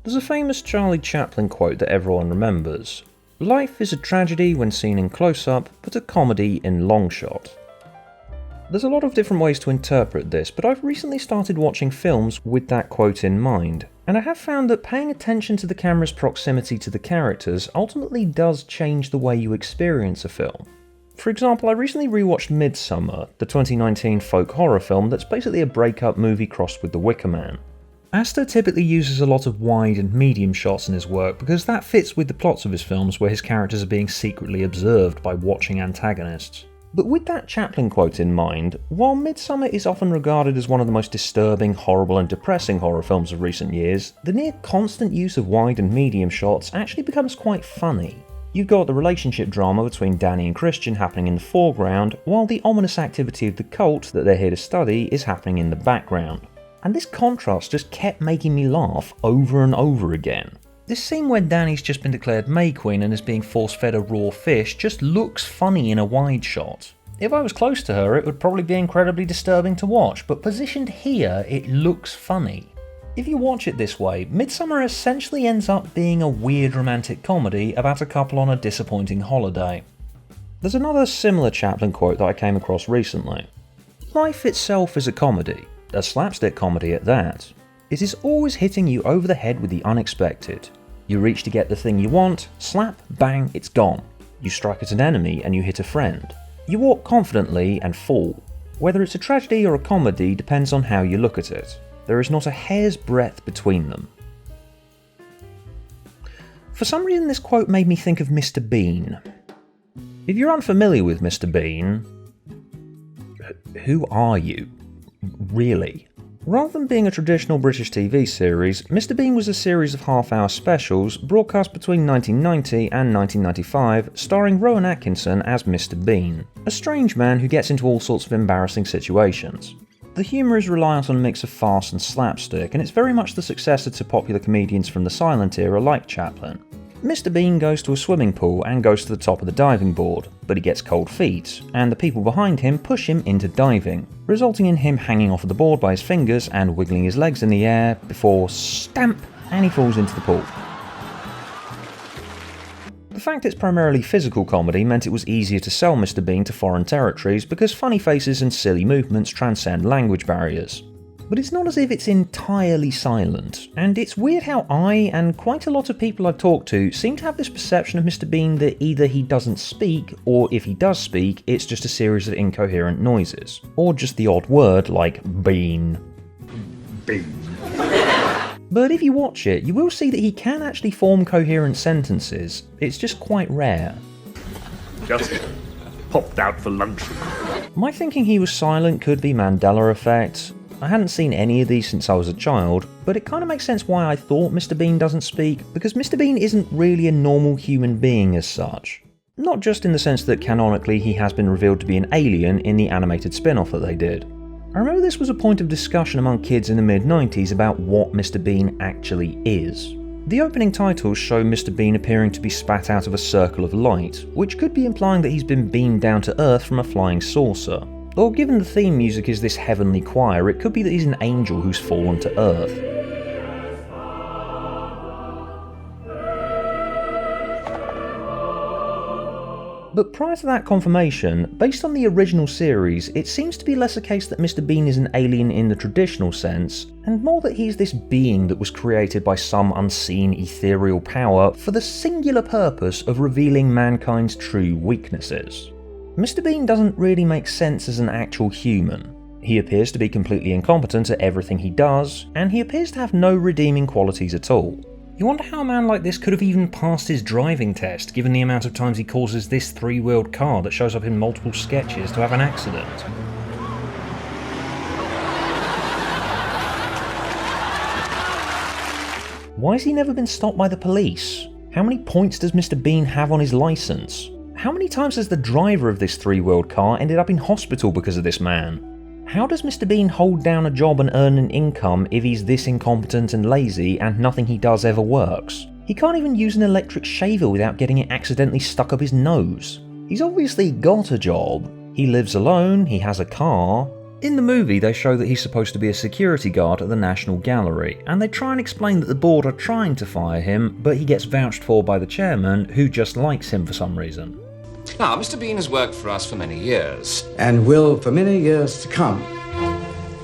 There's a famous Charlie Chaplin quote that everyone remembers. Life is a tragedy when seen in close-up, but a comedy in long shot. There's a lot of different ways to interpret this, but I've recently started watching films with that quote in mind, and I have found that paying attention to the camera's proximity to the characters ultimately does change the way you experience a film. For example, I recently rewatched Midsummer, the 2019 folk horror film that's basically a breakup movie crossed with The Wicker Man. Astor typically uses a lot of wide and medium shots in his work because that fits with the plots of his films where his characters are being secretly observed by watching antagonists. But with that Chaplin quote in mind, while Midsummer is often regarded as one of the most disturbing, horrible and depressing horror films of recent years, the near constant use of wide and medium shots actually becomes quite funny. You've got the relationship drama between Danny and Christian happening in the foreground, while the ominous activity of the cult that they're here to study is happening in the background. And this contrast just kept making me laugh over and over again. This scene where Danny's just been declared May Queen and is being force-fed a raw fish just looks funny in a wide shot. If I was close to her, it would probably be incredibly disturbing to watch, but positioned here, it looks funny. If you watch it this way, Midsummer essentially ends up being a weird romantic comedy about a couple on a disappointing holiday. There's another similar Chaplin quote that I came across recently. Life itself is a comedy. A slapstick comedy at that. It is always hitting you over the head with the unexpected. You reach to get the thing you want, slap, bang, it's gone. You strike at an enemy and you hit a friend. You walk confidently and fall. Whether it's a tragedy or a comedy depends on how you look at it. There is not a hair's breadth between them. For some reason this quote made me think of Mr. Bean. If you're unfamiliar with Mr. Bean, who are you? Really? Rather than being a traditional British TV series, Mr. Bean was a series of half-hour specials broadcast between 1990 and 1995, starring Rowan Atkinson as Mr. Bean, a strange man who gets into all sorts of embarrassing situations. The humour is reliant on a mix of farce and slapstick, and it's very much the successor to popular comedians from the silent era like Chaplin. Mr. Bean goes to a swimming pool and goes to the top of the diving board, but he gets cold feet, and the people behind him push him into diving, resulting in him hanging off of the board by his fingers and wiggling his legs in the air before stamp, and he falls into the pool. The fact it's primarily physical comedy meant it was easier to sell Mr. Bean to foreign territories because funny faces and silly movements transcend language barriers. But it's not as if it's entirely silent, and it's weird how I, and quite a lot of people I've talked to, seem to have this perception of Mr. Bean that either he doesn't speak, or if he does speak, it's just a series of incoherent noises. Or just the odd word like bean. Bean. But if you watch it, you will see that he can actually form coherent sentences. It's just quite rare. Just popped out for lunch. My thinking he was silent could be Mandela effect. I hadn't seen any of these since I was a child, but it kind of makes sense why I thought Mr. Bean doesn't speak, because Mr. Bean isn't really a normal human being as such. Not just in the sense that canonically he has been revealed to be an alien in the animated spin-off that they did. I remember this was a point of discussion among kids in the mid-90s about what Mr. Bean actually is. The opening titles show Mr. Bean appearing to be spat out of a circle of light, which could be implying that he's been beamed down to Earth from a flying saucer. Or given the theme music is this heavenly choir, it could be that he's an angel who's fallen to Earth. But prior to that confirmation, based on the original series, it seems to be less a case that Mr. Bean is an alien in the traditional sense, and more that he's this being that was created by some unseen ethereal power for the singular purpose of revealing mankind's true weaknesses. Mr. Bean doesn't really make sense as an actual human. He appears to be completely incompetent at everything he does, and he appears to have no redeeming qualities at all. You wonder how a man like this could have even passed his driving test, given the amount of times he causes this three-wheeled car that shows up in multiple sketches to have an accident. Why has he never been stopped by the police? How many points does Mr. Bean have on his license? How many times has the driver of this three-wheeled car ended up in hospital because of this man? How does Mr. Bean hold down a job and earn an income if he's this incompetent and lazy and nothing he does ever works? He can't even use an electric shaver without getting it accidentally stuck up his nose. He's obviously got a job. He lives alone, he has a car. In the movie, they show that he's supposed to be a security guard at the National Gallery, and they try and explain that the board are trying to fire him, but he gets vouched for by the chairman, who just likes him for some reason. Now, Mr. Bean has worked for us for many years. And will for many years to come.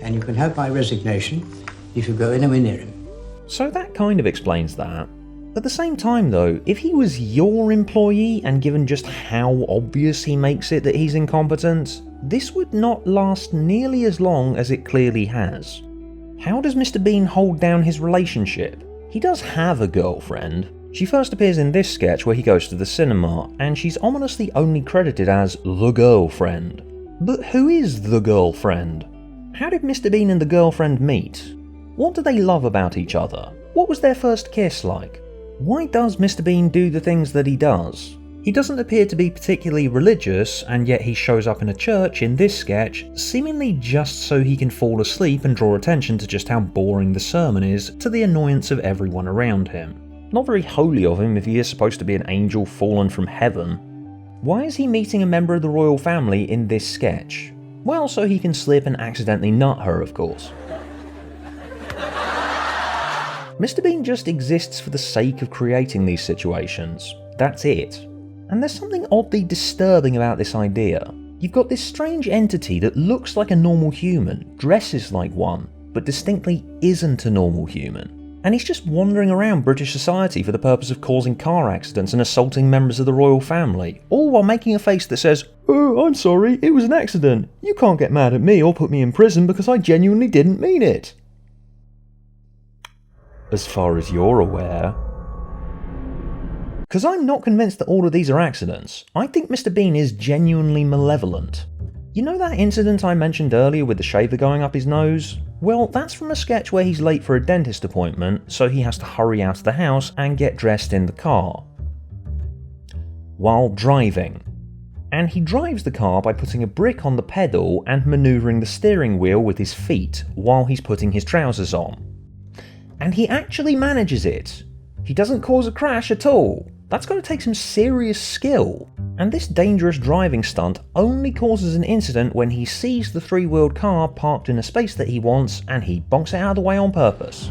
And you can have my resignation if you go anywhere near him. So that kind of explains that. At the same time though, if he was your employee and given just how obvious he makes it that he's incompetent, this would not last nearly as long as it clearly has. How does Mr. Bean hold down his relationship? He does have a girlfriend. She first appears in this sketch where he goes to the cinema, and she's ominously only credited as the girlfriend. But who is the girlfriend? How did Mr. Bean and the girlfriend meet? What do they love about each other? What was their first kiss like? Why does Mr. Bean do the things that he does? He doesn't appear to be particularly religious, and yet he shows up in a church in this sketch, seemingly just so he can fall asleep and draw attention to just how boring the sermon is, to the annoyance of everyone around him. Not very holy of him if he is supposed to be an angel fallen from heaven. Why is he meeting a member of the royal family in this sketch? Well, so he can slip and accidentally nut her, of course. Mr. Bean just exists for the sake of creating these situations. That's it. And there's something oddly disturbing about this idea. You've got this strange entity that looks like a normal human, dresses like one, but distinctly isn't a normal human. And he's just wandering around British society for the purpose of causing car accidents and assaulting members of the royal family, all while making a face that says, "Oh, I'm sorry, it was an accident. You can't get mad at me or put me in prison because I genuinely didn't mean it." As far as you're aware. Because I'm not convinced that all of these are accidents. I think Mr. Bean is genuinely malevolent. You know that incident I mentioned earlier with the shaver going up his nose? Well, that's from a sketch where he's late for a dentist appointment, so he has to hurry out of the house and get dressed in the car. While driving. And he drives the car by putting a brick on the pedal and manoeuvring the steering wheel with his feet while he's putting his trousers on. And he actually manages it. He doesn't cause a crash at all. That's going to take some serious skill. And this dangerous driving stunt only causes an incident when he sees the three-wheeled car parked in a space that he wants and he bonks it out of the way on purpose.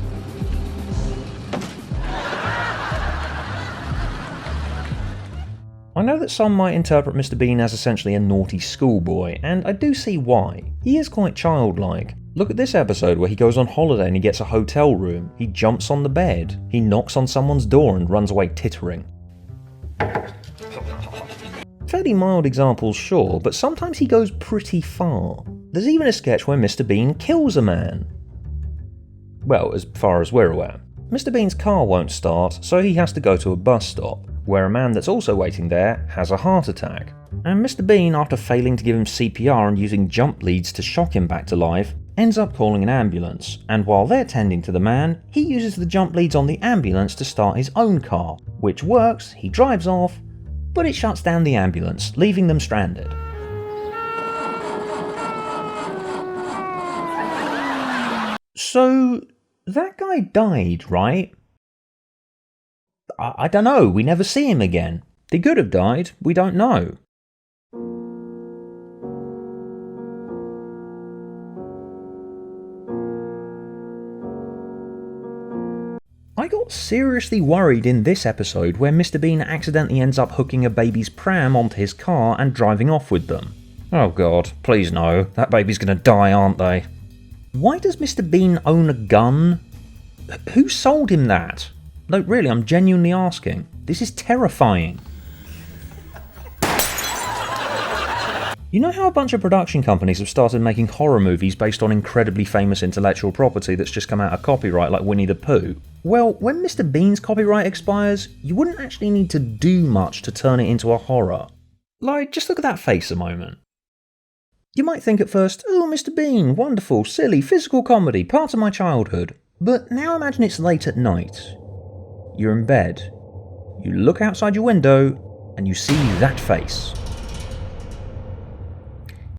I know that some might interpret Mr. Bean as essentially a naughty schoolboy, and I do see why. He is quite childlike. Look at this episode where he goes on holiday and he gets a hotel room, he jumps on the bed, he knocks on someone's door and runs away tittering. Fairly mild examples, sure, but sometimes he goes pretty far. There's even a sketch where Mr. Bean kills a man. Well, as far as we're aware. Mr. Bean's car won't start, so he has to go to a bus stop, where a man that's also waiting there has a heart attack. And Mr. Bean, after failing to give him CPR and using jump leads to shock him back to life, ends up calling an ambulance, and while they're tending to the man, he uses the jump leads on the ambulance to start his own car, which works, he drives off, but it shuts down the ambulance, leaving them stranded. So, that guy died, right? I don't know, we never see him again. He could have died, we don't know. I got seriously worried in this episode where Mr. Bean accidentally ends up hooking a baby's pram onto his car and driving off with them. Oh god, please no, that baby's gonna die, aren't they? Why does Mr. Bean own a gun? Who sold him that? No, really, I'm genuinely asking. This is terrifying. You know how a bunch of production companies have started making horror movies based on incredibly famous intellectual property that's just come out of copyright, like Winnie the Pooh? Well, when Mr. Bean's copyright expires, you wouldn't actually need to do much to turn it into a horror. Like, just look at that face a moment. You might think at first, oh, Mr. Bean, wonderful, silly, physical comedy, part of my childhood. But now imagine it's late at night. You're in bed. You look outside your window, and you see that face.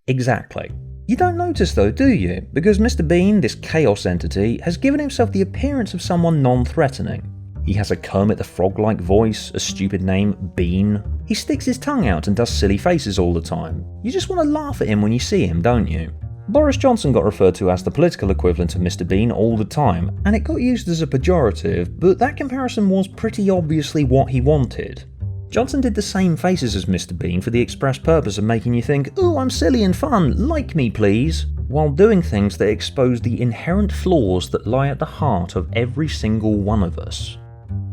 Exactly. You don't notice though, do you? Because Mr. Bean, this chaos entity, has given himself the appearance of someone non-threatening. He has a Kermit the Frog-like voice, a stupid name, Bean. He sticks his tongue out and does silly faces all the time. You just want to laugh at him when you see him, don't you? Boris Johnson got referred to as the political equivalent of Mr. Bean all the time, and it got used as a pejorative, but that comparison was pretty obviously what he wanted. Johnson did the same faces as Mr. Bean for the express purpose of making you think, "Ooh, I'm silly and fun, like me please," while doing things that expose the inherent flaws that lie at the heart of every single one of us.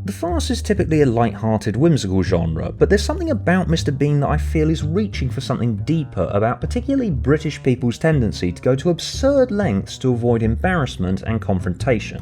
The farce is typically a light-hearted, whimsical genre, but there's something about Mr. Bean that I feel is reaching for something deeper about particularly British people's tendency to go to absurd lengths to avoid embarrassment and confrontation.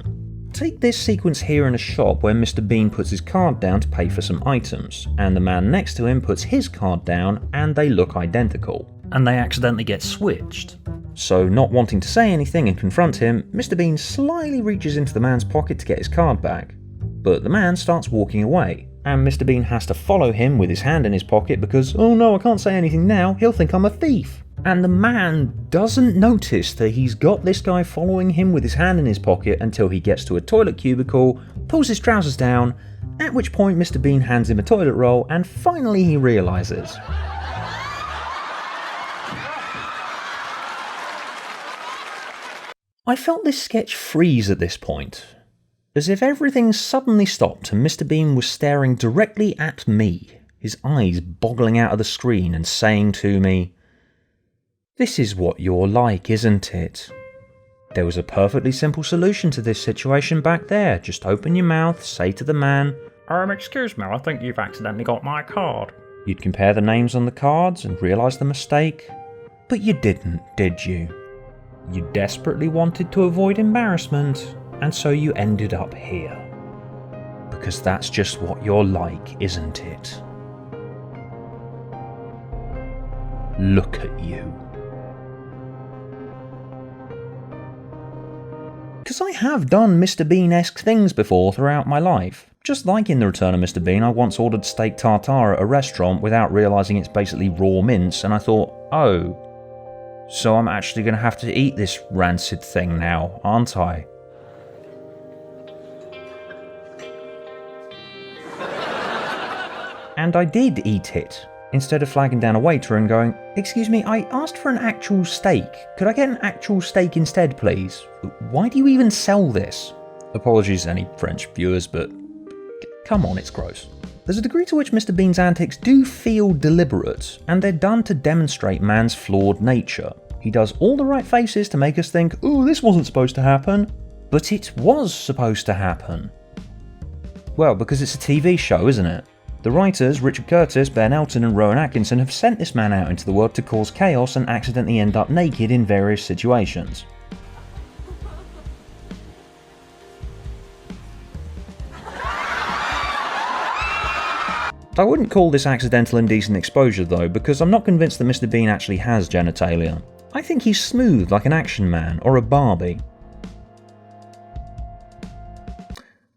Take this sequence here in a shop where Mr. Bean puts his card down to pay for some items, and the man next to him puts his card down and they look identical, and they accidentally get switched. So, not wanting to say anything and confront him, Mr. Bean slyly reaches into the man's pocket to get his card back. But the man starts walking away, and Mr. Bean has to follow him with his hand in his pocket because, "Oh no, I can't say anything now, he'll think I'm a thief." And the man doesn't notice that he's got this guy following him with his hand in his pocket until he gets to a toilet cubicle, pulls his trousers down, at which point Mr. Bean hands him a toilet roll, and finally he realises. I felt this sketch freeze at this point, as if everything suddenly stopped and Mr. Bean was staring directly at me, his eyes boggling out of the screen and saying to me, "This is what you're like, isn't it?" There was a perfectly simple solution to this situation back there. Just open your mouth, say to the man, Excuse me, I think you've accidentally got my card." You'd compare the names on the cards and realise the mistake. But you didn't, did you? You desperately wanted to avoid embarrassment, and so you ended up here. Because that's just what you're like, isn't it? Look at you. Because I have done Mr. Bean-esque things before throughout my life. Just like in The Return of Mr. Bean, I once ordered steak tartare at a restaurant without realising it's basically raw mince, and I thought, oh, so I'm actually going to have to eat this rancid thing now, aren't I? And I did eat it, instead of flagging down a waiter and going, "Excuse me, I asked for an actual steak. Could I get an actual steak instead, please? Why do you even sell this?" Apologies to any French viewers, but come on, it's gross. There's a degree to which Mr. Bean's antics do feel deliberate, and they're done to demonstrate man's flawed nature. He does all the right faces to make us think, "Ooh, this wasn't supposed to happen," but it was supposed to happen. Well, because it's a TV show, isn't it? The writers, Richard Curtis, Ben Elton and Rowan Atkinson, have sent this man out into the world to cause chaos and accidentally end up naked in various situations. I wouldn't call this accidental indecent exposure though, because I'm not convinced that Mr. Bean actually has genitalia. I think he's smooth like an action man or a Barbie.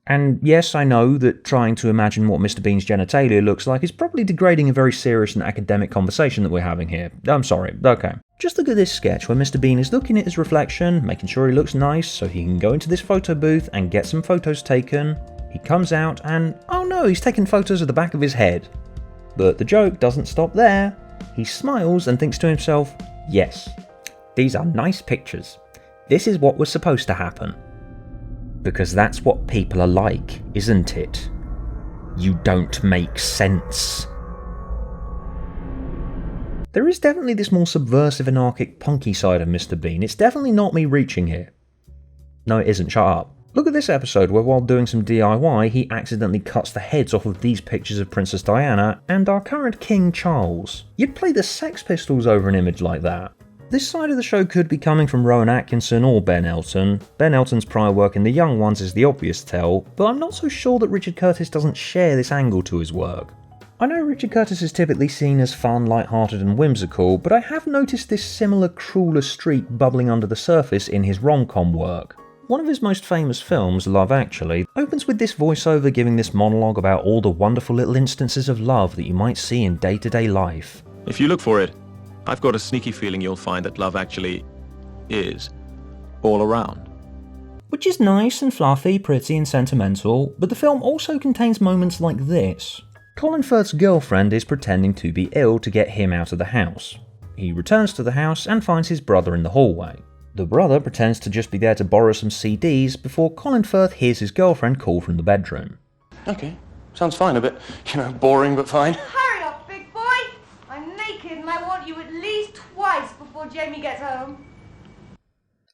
And yes, I know that trying to imagine what Mr. Bean's genitalia looks like is probably degrading a very serious and academic conversation that we're having here. I'm sorry, okay. Just look at this sketch where Mr. Bean is looking at his reflection, making sure he looks nice so he can go into this photo booth and get some photos taken. He comes out and, oh no, he's taking photos of the back of his head. But the joke doesn't stop there. He smiles and thinks to himself, yes, these are nice pictures. This is what was supposed to happen. Because that's what people are like, isn't it? You don't make sense. There is definitely this more subversive, anarchic, punky side of Mr. Bean. It's definitely not me reaching here. No, it isn't. Shut up. Look at this episode where, while doing some DIY, he accidentally cuts the heads off of these pictures of Princess Diana and our current King Charles. You'd play the Sex Pistols over an image like that. This side of the show could be coming from Rowan Atkinson or Ben Elton. Ben Elton's prior work in The Young Ones is the obvious tell, but I'm not so sure that Richard Curtis doesn't share this angle to his work. I know Richard Curtis is typically seen as fun, light-hearted and whimsical, but I have noticed this similar crueler streak bubbling under the surface in his rom-com work. One of his most famous films, Love Actually, opens with this voiceover giving this monologue about all the wonderful little instances of love that you might see in day-to-day life. If you look for it, I've got a sneaky feeling you'll find that love actually is all around. Which is nice and fluffy, pretty and sentimental, but the film also contains moments like this. Colin Firth's girlfriend is pretending to be ill to get him out of the house. He returns to the house and finds his brother in the hallway. The brother pretends to just be there to borrow some CDs before Colin Firth hears his girlfriend call from the bedroom. Okay, sounds fine. A bit, boring but fine. Hurry up, big boy! I'm naked and I want you at least twice before Jamie gets home.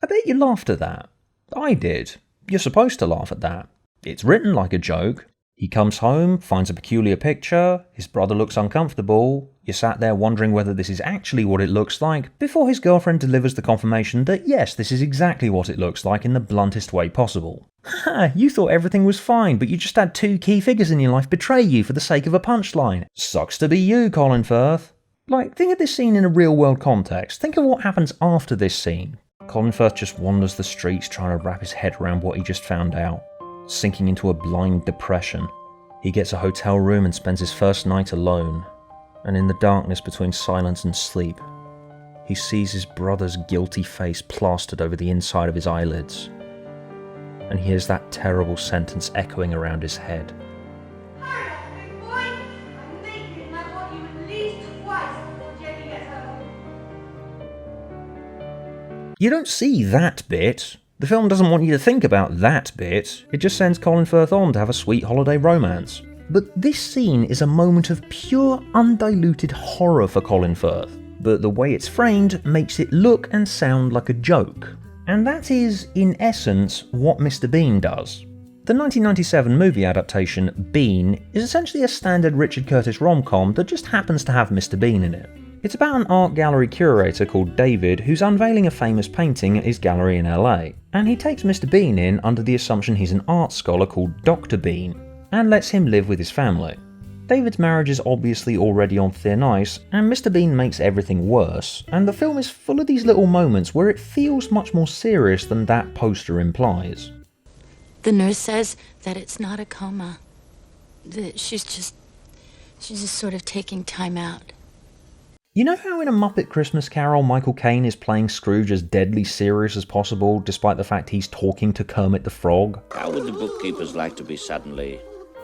I bet you laughed at that. I did. You're supposed to laugh at that. It's written like a joke. He comes home, finds a peculiar picture, his brother looks uncomfortable, you're sat there wondering whether this is actually what it looks like, before his girlfriend delivers the confirmation that yes, this is exactly what it looks like in the bluntest way possible. Ha! You thought everything was fine, but you just had two key figures in your life betray you for the sake of a punchline. Sucks to be you, Colin Firth. Like, think of this scene in a real-world context. Think of what happens after this scene. Colin Firth just wanders the streets trying to wrap his head around what he just found out, sinking into a blind depression. He gets a hotel room and spends his first night alone, and in the darkness between silence and sleep, he sees his brother's guilty face plastered over the inside of his eyelids, and hears that terrible sentence echoing around his head. Hurry up, big boy! I'm naked and I want you at least twice before Jamie gets home. You don't see that bit. The film doesn't want you to think about that bit, it just sends Colin Firth on to have a sweet holiday romance. But this scene is a moment of pure, undiluted horror for Colin Firth, but the way it's framed makes it look and sound like a joke. And that is, in essence, what Mr. Bean does. The 1997 movie adaptation, Bean, is essentially a standard Richard Curtis rom-com that just happens to have Mr. Bean in it. It's about an art gallery curator called David who's unveiling a famous painting at his gallery in LA, and he takes Mr. Bean in under the assumption he's an art scholar called Dr. Bean, and lets him live with his family. David's marriage is obviously already on thin ice, and Mr. Bean makes everything worse, and the film is full of these little moments where it feels much more serious than that poster implies. The nurse says that it's not a coma, that she's just sort of taking time out. You know how in A Muppet Christmas Carol Michael Caine is playing Scrooge as deadly serious as possible, despite the fact he's talking to Kermit the Frog? How would the bookkeepers like to be suddenly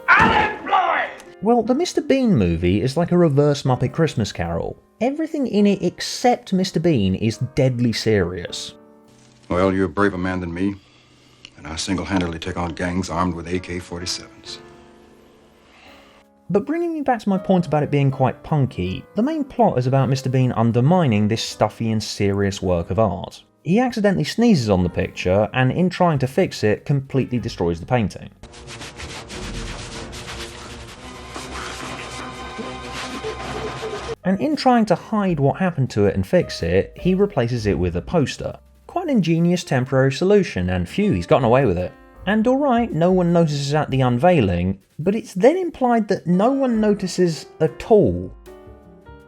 Unemployed! Well, the Mr. Bean movie is like a reverse Muppet Christmas Carol. Everything in it except Mr. Bean is deadly serious. Well, you're a braver man than me, and I single-handedly take on gangs armed with AK-47s. But bringing me back to my point about it being quite punky, the main plot is about Mr. Bean undermining this stuffy and serious work of art. He accidentally sneezes on the picture, and in trying to fix it, completely destroys the painting. And in trying to hide what happened to it and fix it, he replaces it with a poster. Quite an ingenious temporary solution, and phew, he's gotten away with it. And alright, no one notices at the unveiling, but it's then implied that no one notices at all.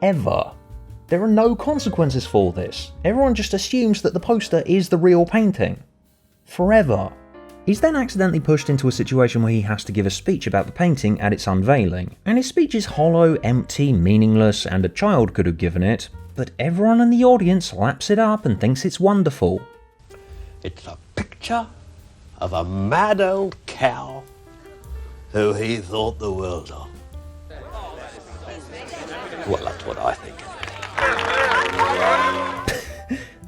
Ever. There are no consequences for this. Everyone just assumes that the poster is the real painting. Forever. He's then accidentally pushed into a situation where he has to give a speech about the painting at its unveiling, and his speech is hollow, empty, meaningless, and a child could have given it, but everyone in the audience laps it up and thinks it's wonderful. It's a picture of a mad old cow who he thought the world of. Well, that's what I think.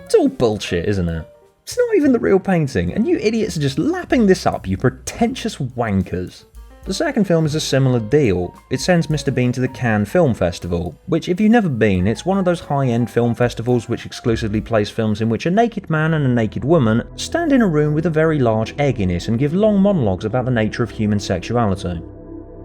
It's all bullshit, isn't it? It's not even the real painting, and you idiots are just lapping this up, you pretentious wankers. The second film is a similar deal. It sends Mr. Bean to the Cannes Film Festival, which if you've never been, it's one of those high-end film festivals which exclusively plays films in which a naked man and a naked woman stand in a room with a very large egg in it and give long monologues about the nature of human sexuality.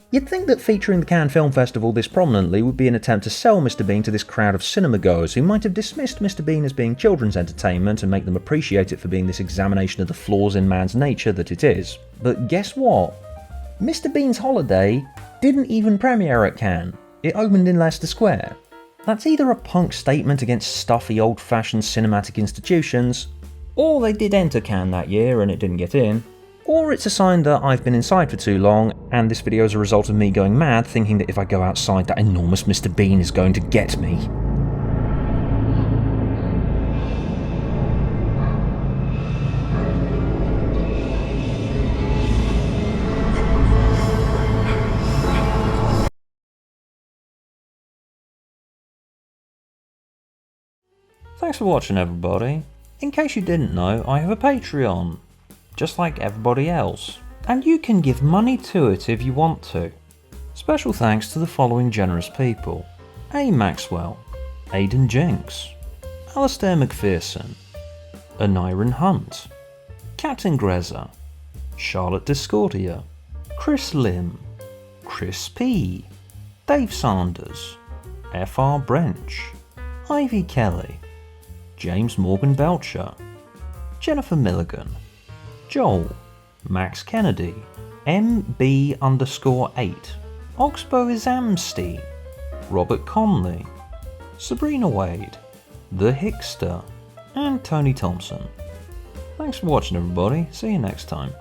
You'd think that featuring the Cannes Film Festival this prominently would be an attempt to sell Mr. Bean to this crowd of cinema-goers who might have dismissed Mr. Bean as being children's entertainment and make them appreciate it for being this examination of the flaws in man's nature that it is. But guess what? Mr. Bean's Holiday didn't even premiere at Cannes. It opened in Leicester Square. That's either a punk statement against stuffy old-fashioned cinematic institutions, or they did enter Cannes that year and it didn't get in, or it's a sign that I've been inside for too long, and this video is a result of me going mad thinking that if I go outside that enormous Mr. Bean is going to get me. Thanks for watching, everybody. In case you didn't know, I have a Patreon, just like everybody else, and you can give money to it if you want to. Special thanks to the following generous people: A. Maxwell, Aidan Jinks, Alistair McPherson, Aniran Hunt, Captain Greza, Charlotte Discordia, Chris Lim, Chris P, Dave Sanders, F.R. Brench, Ivy Kelly, James Morgan Belcher, Jennifer Milligan, Joel, Max Kennedy, MB_8, Oxbow Izamstein, Robert Conley, Sabrina Wade, The Hickster, and Tony Thompson. Thanks for watching, everybody. See you next time.